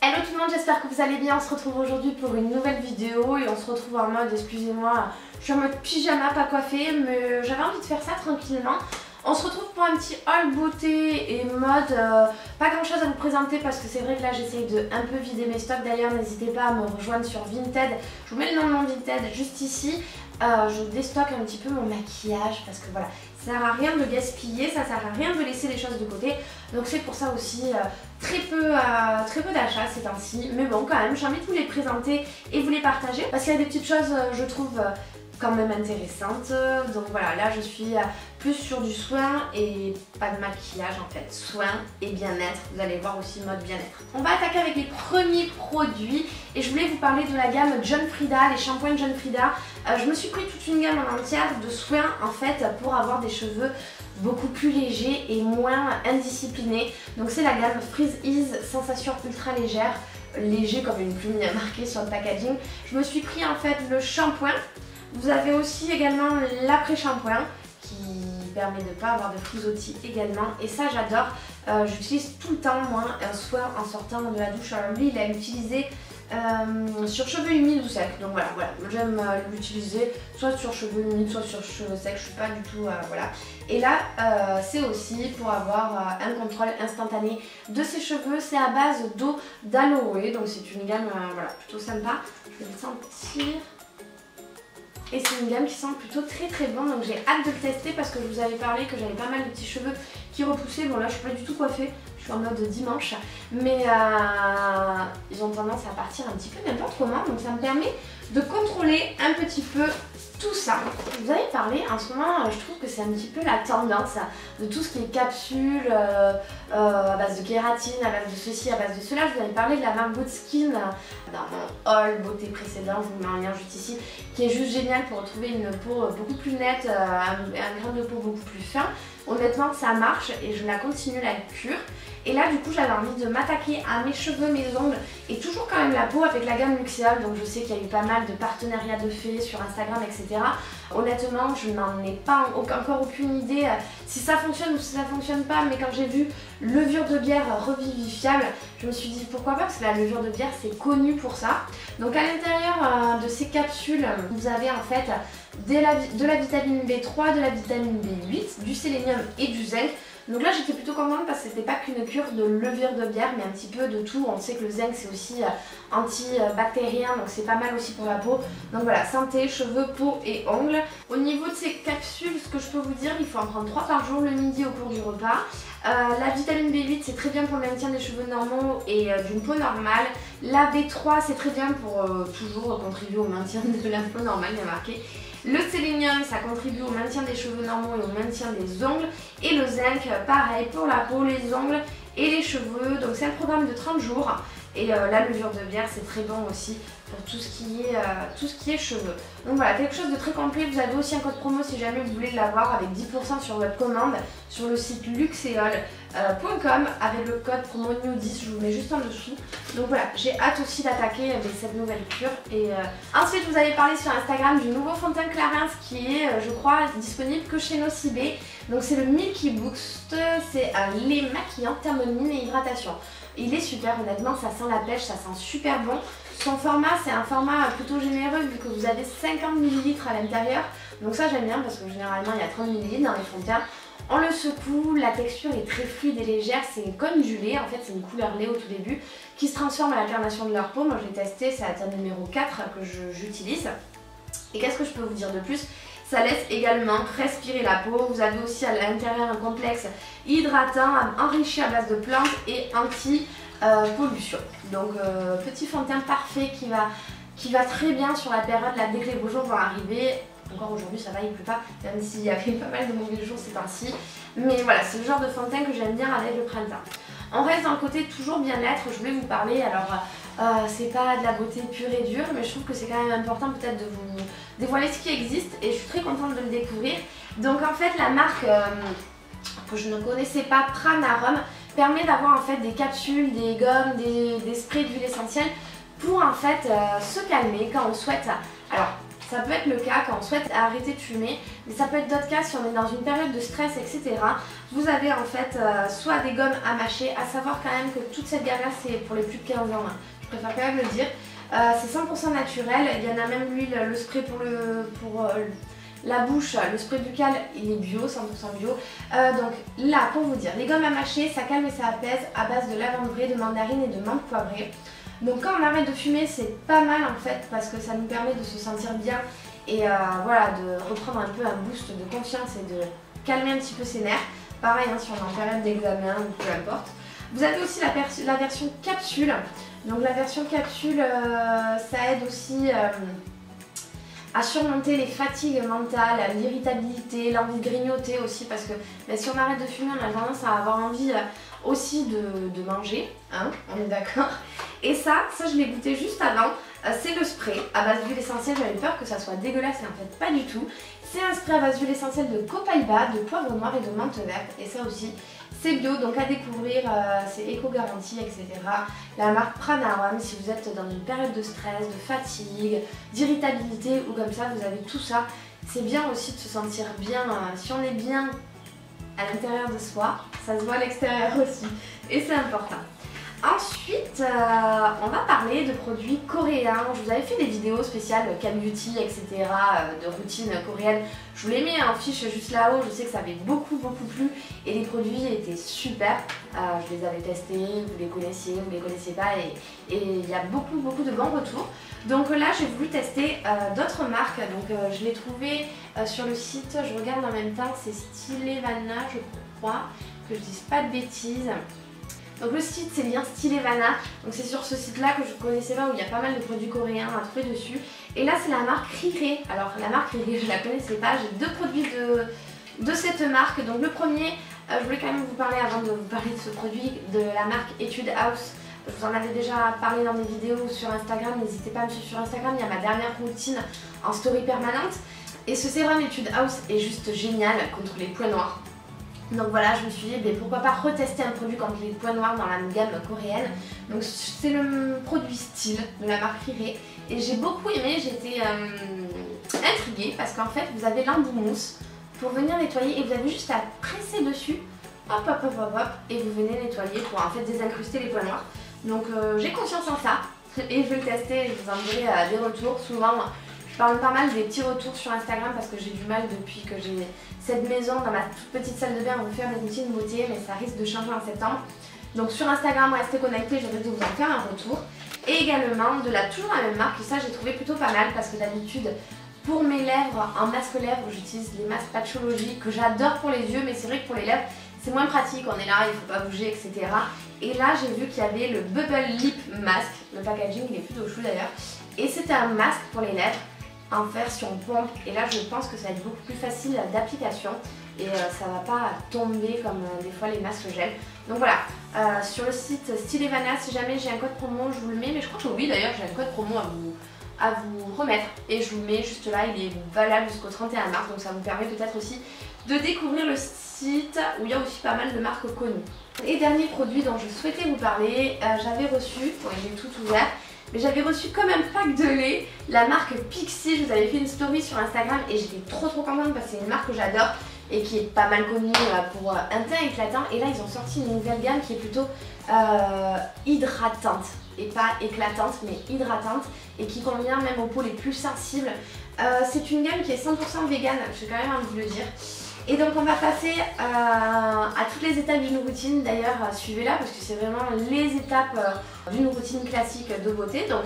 Hello tout le monde, j'espère que vous allez bien. On se retrouve aujourd'hui pour une nouvelle vidéo et on se retrouve en mode, excusez-moi, je suis en mode pyjama pas coiffée, mais j'avais envie de faire ça tranquillement. On se retrouve pour un petit haul beauté et mode, pas grand chose à vous présenter parce que c'est vrai que là j'essaye de un peu vider mes stocks. D'ailleurs n'hésitez pas à me rejoindre sur Vinted, je vous mets le nom de mon Vinted juste ici. Je déstocke un petit peu mon maquillage parce que voilà, ça sert à rien de gaspiller, ça sert à rien de laisser les choses de côté. Donc c'est pour ça aussi très peu d'achats ces temps-ci. Mais bon, quand même, j'ai envie de vous les présenter et vous les partager parce qu'il y a des petites choses, je trouve, quand même intéressantes. Donc voilà, là je suis plus sur du soin et pas de maquillage en fait. Soin et bien-être, vous allez voir aussi mode bien-être. On va attaquer avec les premiers produits et je voulais vous parler de la gamme John Frieda, les shampoings John Frieda. Je me suis pris toute une gamme en entière de soins en fait pour avoir des cheveux beaucoup plus légers et moins indisciplinés. Donc c'est la gamme Freeze Ease Sensation ultra légère, léger comme une plume, il y a marqué sur le packaging. Je me suis pris en fait le shampoing. Vous avez aussi également l'après-shampoing qui permet de ne pas avoir de frisottis également et ça j'adore. J'utilise tout le temps moi un soir en sortant de la douche. Alors lui il a utilisé sur cheveux humides ou secs, donc voilà, j'aime l'utiliser soit sur cheveux humides soit sur cheveux secs, je suis pas du tout voilà. Et là c'est aussi pour avoir un contrôle instantané de ses cheveux. C'est à base d'eau d'aloe, donc c'est une gamme voilà, plutôt sympa. Je vais le sentir. Et c'est une gamme qui sent plutôt très bon, donc j'ai hâte de le tester parce que je vous avais parlé que j'avais pas mal de petits cheveux qui repoussaient. Bon là je suis pas du tout coiffée, je suis en mode dimanche, mais ils ont tendance à partir un petit peu n'importe comment, donc ça me permet de contrôler un petit peu tout ça. Je vous avais parlé en ce moment, je trouve que c'est un petit peu la tendance de tout ce qui est capsules à base de kératine, à base de ceci, à base de cela. Je vous avais parlé de la marque Good Skin dans mon haul beauté précédent, je vous mets un lien juste ici, qui est juste génial pour retrouver une peau beaucoup plus nette, un grain de peau beaucoup plus fin. Honnêtement ça marche et je la continue la cure. Et là du coup j'avais envie de m'attaquer à mes cheveux, mes ongles et toujours quand même la peau avec la gamme Luxéol. Donc je sais qu'il y a eu pas mal de partenariats de faits sur Instagram etc. Honnêtement je n'en ai pas encore aucune idée si ça fonctionne ou si ça fonctionne pas, mais quand j'ai vu levure de bière revivifiable, je me suis dit pourquoi pas, parce que la levure de bière c'est connu pour ça. Donc à l'intérieur de ces capsules vous avez en fait de la vitamine B3, de la vitamine B8, du sélénium et du zinc. Donc là j'étais plutôt contente parce que c'était pas qu'une cure de levure de bière mais un petit peu de tout. On sait que le zinc c'est aussi antibactérien, donc c'est pas mal aussi pour la peau. Donc voilà, santé, cheveux, peau et ongles. Au niveau de ces capsules, ce que je peux vous dire, il faut en prendre 3 par jour le midi au cours du repas. La vitamine B8 c'est très bien pour le maintien des cheveux normaux et d'une peau normale. La B3 c'est très bien pour toujours contribuer au maintien de la peau normale, il y a marqué. Le sélénium ça contribue au maintien des cheveux normaux et au maintien des ongles. Et le zinc pareil pour la peau, les ongles et les cheveux. Donc c'est un programme de 30 jours. Et la levure de bière c'est très bon aussi pour tout ce qui est cheveux. Donc voilà, quelque chose de très complet. Vous avez aussi un code promo si jamais vous voulez l'avoir avec 10% sur votre commande sur le site luxeol.com avec le code promo NEW10, je vous mets juste en dessous. Donc voilà, j'ai hâte aussi d'attaquer cette nouvelle cure. Et ensuite je vous avais parlé sur Instagram du nouveau fond de teint Clarins qui est je crois disponible que chez Nocibé. Donc c'est le Milky Boost, c'est un lait maquillant, thermomine et hydratation. Il est super, honnêtement ça sent la pêche, ça sent super bon. Son format c'est un format plutôt généreux vu que vous avez 50 ml à l'intérieur. Donc ça j'aime bien parce que généralement il y a 30 ml dans les fonds de teint. On le secoue, la texture est très fluide et légère, c'est comme du lait, en fait c'est une couleur lait au tout début qui se transforme à la carnation de leur peau. Moi je l'ai testé, c'est la teinte numéro 4 que j'utilise. Et qu'est-ce que je peux vous dire de plus? Ça laisse également respirer la peau. Vous avez aussi à l'intérieur un complexe hydratant enrichi à base de plantes et anti-pollution. Donc petit fond de teint parfait qui va très bien sur la période là, dès que les beaux jours vont arriver. Encore aujourd'hui ça va, il pleut pas, même s'il y avait pas mal de mauvais jours ces temps-ci. Mais voilà, c'est le genre de fond de teint que j'aime bien avec le printemps. On reste dans le côté toujours bien-être, je voulais vous parler, alors c'est pas de la beauté pure et dure, mais je trouve que c'est quand même important peut-être de vous dévoiler ce qui existe et je suis très contente de le découvrir. Donc en fait la marque que je ne connaissais pas, Pranarum, permet d'avoir en fait des capsules, des gommes, des sprays d'huile essentielle pour en fait se calmer quand on souhaite. Alors Ça peut être le cas quand on souhaite arrêter de fumer, mais ça peut être d'autres cas si on est dans une période de stress, etc. Vous avez en fait soit des gommes à mâcher, à savoir quand même que toute cette gamme-là c'est pour les plus de 15 ans, hein. Je préfère quand même le dire. C'est 100% naturel, il y en a même l'huile, le spray pour la bouche, le spray buccal il est bio, 100% bio. Donc là pour vous dire, les gommes à mâcher ça calme et ça apaise à base de lavande vraie, de mandarine et de menthe poivrée. Donc quand on arrête de fumer c'est pas mal en fait parce que ça nous permet de se sentir bien et voilà, de reprendre un peu un boost de confiance et de calmer un petit peu ses nerfs. Pareil hein, si on est en période d'examen ou peu importe. Vous avez aussi la version capsule. Donc la version capsule ça aide aussi à surmonter les fatigues mentales, l'irritabilité, l'envie de grignoter aussi parce que si on arrête de fumer on a tendance à avoir envie aussi de manger, hein, on est d'accord. Et ça je l'ai goûté juste avant, c'est le spray à base d'huile essentielle, j'avais peur que ça soit dégueulasse et en fait pas du tout. C'est un spray à base d'huile essentielle de copaïba, de poivre noir et de menthe verte et ça aussi c'est bio, donc à découvrir, c'est éco-garanti, etc. La marque Pranarum, si vous êtes dans une période de stress, de fatigue, d'irritabilité ou comme ça, vous avez tout ça. C'est bien aussi de se sentir bien, si on est bien à l'intérieur de soi, ça se voit à l'extérieur aussi et c'est important. Ensuite, on va parler de produits coréens. Je vous avais fait des vidéos spéciales Cam Beauty, etc. De routine coréenne. Je vous les mets en fiche juste là-haut. Je sais que ça avait beaucoup plu et les produits étaient super. Je les avais testés, vous les connaissiez, vous les connaissiez pas et il y a beaucoup de bons retours. Donc là, j'ai voulu tester d'autres marques. Donc je l'ai trouvé sur le site. Je regarde en même temps, c'est Stylevana, je crois, que je dise pas de bêtises. Donc le site c'est bien Stylevana, donc c'est sur ce site là que je ne connaissais pas où il y a pas mal de produits coréens à trouver dessus. Et là c'est la marque Riré. Alors la marque Riré je la connaissais pas, j'ai deux produits de cette marque. Donc le premier, je voulais quand même vous parler avant de vous parler de ce produit, de la marque Etude House. Je vous en avais déjà parlé dans mes vidéos sur Instagram, n'hésitez pas à me suivre sur Instagram, il y a ma dernière routine en story permanente. Et ce sérum Etude House est juste génial contre les points noirs. Donc voilà, je me suis dit pourquoi pas retester un produit contre les points noirs dans la gamme coréenne. Donc c'est le produit style de la marque Riré et j'ai beaucoup aimé, j'étais intriguée parce qu'en fait vous avez l'embout-mousse pour venir nettoyer et vous avez juste à presser dessus, hop et vous venez nettoyer pour en fait désincruster les points noirs. Donc j'ai confiance en ça et je vais le tester et je vous en dirai des retours. Souvent je parle pas mal des petits retours sur Instagram parce que j'ai du mal depuis que j'ai cette maison dans ma toute petite salle de bain à vous faire des routines beauté, mais ça risque de changer en septembre. Donc sur Instagram, restez connectés, je vais vous en faire un retour. Et également toujours la même marque, et ça j'ai trouvé plutôt pas mal parce que d'habitude pour mes lèvres, en masque lèvres, j'utilise les masques Patchology que j'adore pour les yeux, mais c'est vrai que pour les lèvres c'est moins pratique, on est là, il faut pas bouger, etc. Et là j'ai vu qu'il y avait le Bubble Lip Mask, le packaging il est plutôt chou d'ailleurs, et c'était un masque pour les lèvres en version pompe et là je pense que ça va être beaucoup plus facile d'application et ça va pas tomber comme des fois les masques gel. Donc voilà, sur le site Stylevana, si jamais j'ai un code promo je vous le mets, mais je crois que oui d'ailleurs j'ai un code promo à vous remettre et je vous le mets juste là, il est valable jusqu'au 31 mars donc ça vous permet peut-être aussi de découvrir le site où il y a aussi pas mal de marques connues. Et dernier produit dont je souhaitais vous parler, j'avais reçu, bon j'ai tout ouvert, mais j'avais reçu comme un pack de lait, la marque Pixi. Je vous avais fait une story sur Instagram et j'étais trop contente parce que c'est une marque que j'adore et qui est pas mal connue pour un teint éclatant. Et là ils ont sorti une nouvelle gamme qui est plutôt hydratante et pas éclatante mais hydratante et qui convient même aux peaux les plus sensibles. C'est une gamme qui est 100% vegan, j'ai quand même envie de vous le dire. Et donc on va passer à toutes les étapes d'une routine, d'ailleurs suivez-la parce que c'est vraiment les étapes d'une routine classique de beauté. Donc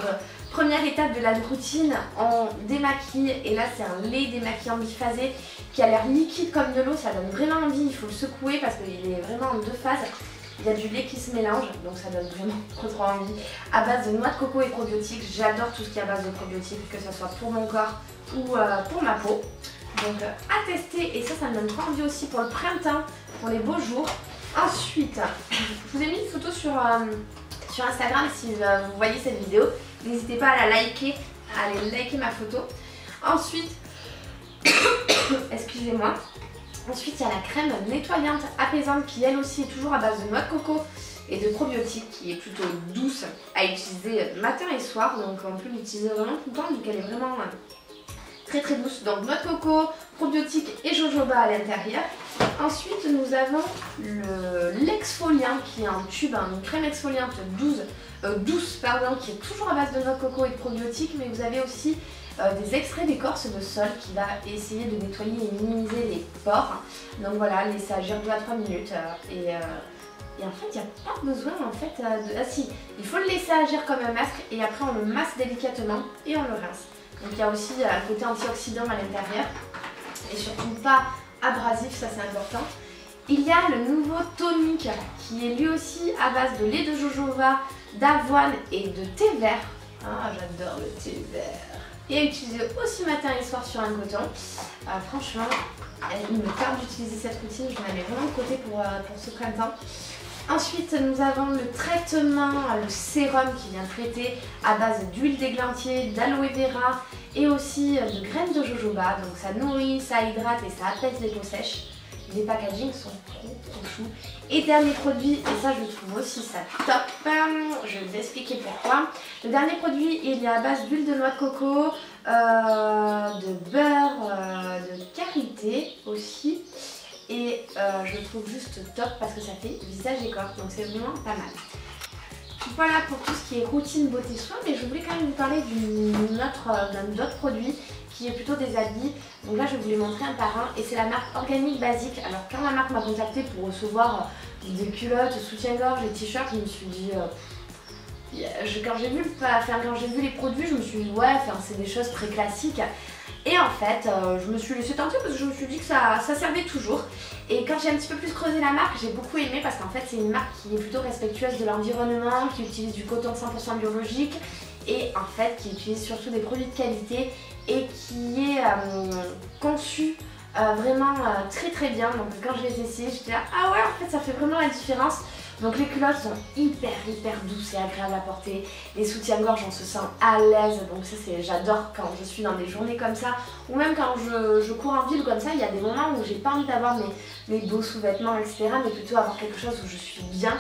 première étape de la routine, on démaquille et là c'est un lait démaquillant biphasé qui a l'air liquide comme de l'eau, ça donne vraiment envie, il faut le secouer parce qu'il est vraiment en deux phases. Il y a du lait qui se mélange, donc ça donne vraiment trop envie. À base de noix de coco et probiotiques, j'adore tout ce qui est à base de probiotiques, que ce soit pour mon corps ou pour ma peau. Donc à tester, et ça me donne trop envie aussi pour le printemps, pour les beaux jours. Ensuite, je vous ai mis une photo sur Instagram si vous voyez cette vidéo. N'hésitez pas à la liker, à aller liker ma photo. Ensuite, excusez-moi. Ensuite, il y a la crème nettoyante apaisante qui elle aussi est toujours à base de noix de coco et de probiotiques qui est plutôt douce à utiliser matin et soir. Donc on peut l'utiliser vraiment tout le temps vu qu'elle est vraiment très très douce. Donc noix de coco, probiotiques et jojoba à l'intérieur. Ensuite nous avons l'exfoliant qui est un tube, une crème exfoliante douce pardon, qui est toujours à base de noix de coco et de probiotiques, mais vous avez aussi des extraits d'écorce de sol qui va essayer de nettoyer et minimiser les pores. Donc voilà, laissez agir 2 à 3 minutes et en fait il n'y a pas besoin en fait Ah si, il faut le laisser agir comme un masque et après on le masse délicatement et on le rince. Donc il y a aussi un côté antioxydant à l'intérieur et surtout pas abrasif, ça c'est important. Il y a le nouveau tonique qui est lui aussi à base de lait de jojoba, d'avoine et de thé vert. Ah, j'adore le thé vert. Et à utiliser aussi matin et soir sur un coton. Franchement, il me tarde d'utiliser cette routine, je la mets vraiment de côté pour ce printemps. Ensuite, nous avons le traitement, le sérum qui vient traiter à base d'huile d'églantier, d'aloe vera et aussi de graines de jojoba. Donc ça nourrit, ça hydrate et ça apaise les peaux sèches. Les packagings sont trop choux. Et dernier produit, et ça je trouve aussi ça top, je vais vous expliquer pourquoi. Le dernier produit, il est à base d'huile de noix de coco, de beurre, de karité aussi. Et je le trouve juste top parce que ça fait visage et corps, donc c'est vraiment pas mal. Voilà pour tout ce qui est routine beauté soin, mais je voulais quand même vous parler d'un autre produit qui est plutôt des habits. Donc là je vais vous les montrer un par un et c'est la marque Organique Basique. Alors quand la marque m'a contacté pour recevoir des culottes, soutien-gorge et t-shirts, je me suis dit quand j'ai vu les produits, je me suis dit ouais, c'est des choses très classiques. Et en fait, je me suis laissée tenter parce que je me suis dit que ça servait toujours. Et quand j'ai un petit peu plus creusé la marque, j'ai beaucoup aimé parce qu'en fait c'est une marque qui est plutôt respectueuse de l'environnement, qui utilise du coton 100% biologique et en fait qui utilise surtout des produits de qualité et qui est conçu vraiment très très bien. Donc quand je les ai essayés, j'étais là, ah ouais, en fait ça fait vraiment la différence. Donc les culottes sont hyper douces et agréables à porter. Les soutiens-gorge, on se sent à l'aise. Donc ça j'adore quand je suis dans des journées comme ça. Ou même quand je cours en ville comme ça, il y a des moments où j'ai pas envie d'avoir mes beaux sous-vêtements, etc. Mais plutôt avoir quelque chose où je suis bien.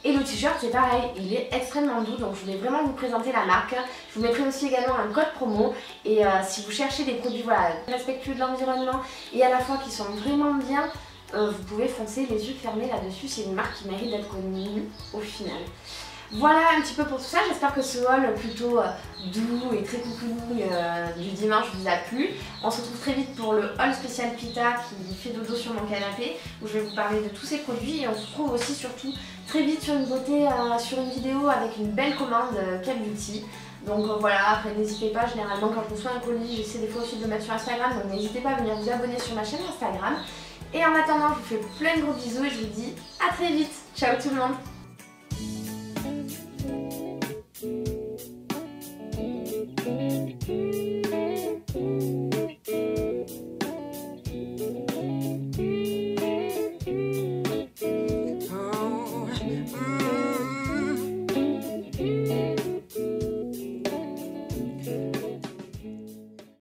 Et le t-shirt c'est pareil, il est extrêmement doux, donc je voulais vraiment vous présenter la marque. Je vous mettrai aussi également un code promo. Et si vous cherchez des produits respectueux de l'environnement et à la fois qui sont vraiment bien, vous pouvez foncer les yeux fermés là-dessus. C'est une marque qui mérite d'être connue au final. Voilà un petit peu pour tout ça, j'espère que ce haul plutôt doux et très coucouille du dimanche vous a plu. On se retrouve très vite pour le haul spécial Pita qui fait dodo sur mon canapé où je vais vous parler de tous ces produits et on se retrouve aussi surtout très vite sur une vidéo avec une belle commande Cal Beauty. Donc voilà, après n'hésitez pas, généralement quand je reçois un colis, j'essaie des fois aussi de le mettre sur Instagram, donc n'hésitez pas à venir vous abonner sur ma chaîne Instagram. Et en attendant, je vous fais plein de gros bisous et je vous dis à très vite. Ciao tout le monde!